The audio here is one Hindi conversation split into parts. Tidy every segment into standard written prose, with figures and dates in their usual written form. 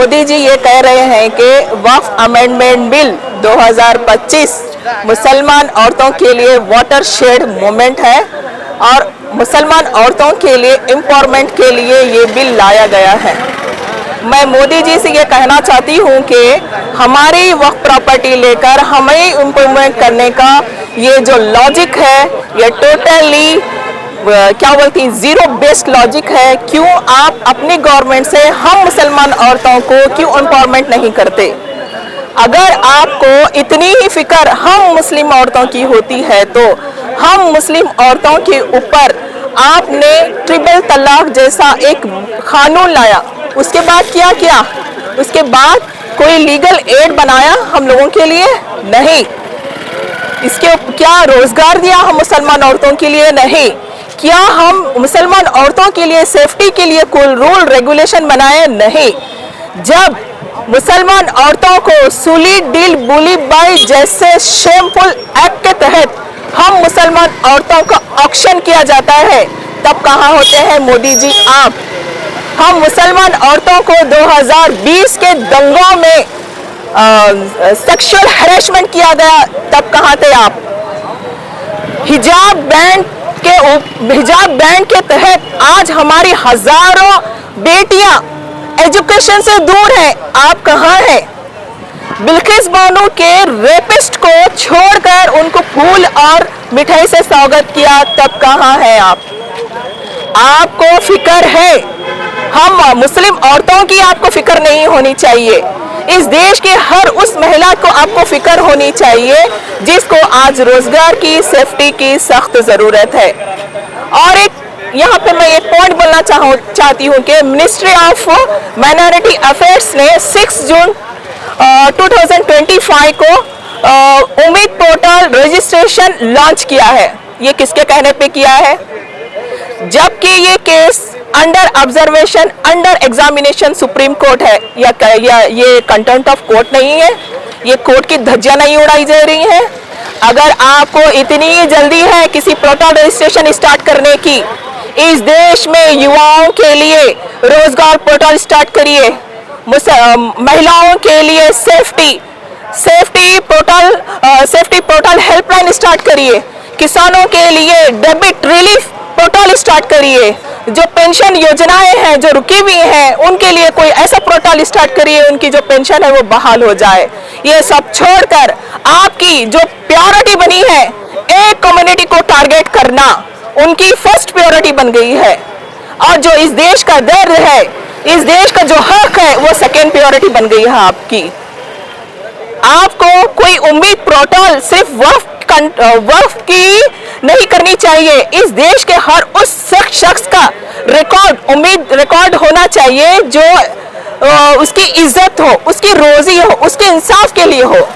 मोदी जी ये कह रहे हैं कि वक्फ अमेंडमेंट बिल 2025 मुसलमान औरतों के लिए वाटरशेड मूवमेंट है और मुसलमान औरतों के लिए एम्पावरमेंट के लिए ये बिल लाया गया है। मैं मोदी जी से ये कहना चाहती हूँ कि हमारी वक्फ प्रॉपर्टी लेकर हमें इम्प्रूवमेंट करने का ये जो लॉजिक है ये टोटली क्या बोलती हैं जीरो बेस्ड लॉजिक है। क्यों आप अपनी गवर्नमेंट से हम मुसलमान औरतों को क्यों एम्पावरमेंट नहीं करते? अगर आपको इतनी ही फिक्र हम मुस्लिम औरतों की होती है तो हम मुस्लिम औरतों के ऊपर आपने ट्रिपल तलाक जैसा एक कानून लाया, उसके बाद क्या किया? उसके बाद कोई लीगल एड बनाया हम लोगों के लिए? नहीं। इसके क्या रोजगार दिया हम मुसलमान औरतों के लिए? नहीं। क्या हम मुसलमान औरतों के लिए सेफ्टी के लिए कोई रूल रेगुलेशन बनाए? नहीं। जब मुसलमान औरतों को सुली डील बुली बाई जैसे शेमफुल एक्ट के तहत हम मुसलमान औरतों का ऑक्शन किया जाता है, तब कहाँ होते हैं मोदी जी आप? हम मुसलमान औरतों को 2020 के दंगों में सेक्सुअल हैरेसमेंट किया गया, तब कहाँ थे आप? हिजाब बैंड के तहत आज हमारी हजारों बेटियां एजुकेशन से दूर हैं, आप कहाँ हैं? बिल्किस बानो के रेपिस्ट को छोड़कर उनको फूल और मिठाई से स्वागत किया, तब कहाँ हैं आप? आपको फिक्र है, हम मुस्लिम औरतों की आपको फिक्र नहीं होनी चाहिए। इस देश के हर उस महिला को आपको फिक्र होनी चाहिए जिसको आज रोजगार की, सेफ्टी की सख्त जरूरत है। और एक यहाँ पे मैं एक पॉइंट बोलना चाहती हूँ कि मिनिस्ट्री ऑफ माइनॉरिटी अफेयर्स ने 6 जून 2025 को उम्मीद पोर्टल रजिस्ट्रेशन लॉन्च किया है। ये किसके कहने पे किया है? जबकि ये case under observation, under examination supreme court है, या ये कंटेंट ऑफ कोर्ट नहीं है, ये कोर्ट की धज्जियां नहीं उड़ाई जा रही हैं। अगर आपको इतनी जल्दी है किसी पोर्टल रजिस्ट्रेशन स्टार्ट करने की, इस देश में युवाओं के लिए रोजगार पोर्टल स्टार्ट करिए, महिलाओं के लिए सेफ्टी पोर्टल हेल्पलाइन स्टार्ट करिए, किसानों के लिए डेबिट रिलीफ पोर्टल स्टार्ट करिए, जो पेंशन योजनाएं हैं जो रुकी हुई हैं उनके लिए कोई ऐसा पोर्टल स्टार्ट करिए उनकी जो पेंशन है वो बहाल हो जाए। ये सब छोड़कर आपकी जो प्रायोरिटी बनी है एक कम्युनिटी को टारगेट करना, उनकी फर्स्ट प्रायोरिटी बन गई है, और जो इस देश का दर्द है, इस देश का जो हक है, वो सेकेंड प्रायोरिटी बन गई है आपकी। आपको कोई उम्मीद पोर्टल सिर्फ वक्फ की नहीं करनी चाहिए, इस देश के हर उस शख्स का रिकॉर्ड होना चाहिए जो उसकी इज्जत हो, उसकी रोजी हो, उसके इंसाफ के लिए हो।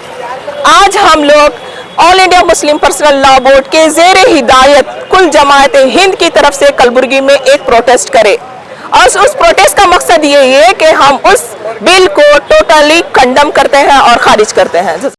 आज हम लोग all India Muslim personal law board के ज़ेरे हिदायत कुल जमात हिंद की तरफ से कलबुर्गी में एक प्रोटेस्ट करें, और उस प्रोटेस्ट का मकसद ये है कि हम उस बिल को टोटली कंडम करते हैं और खारिज करते हैं।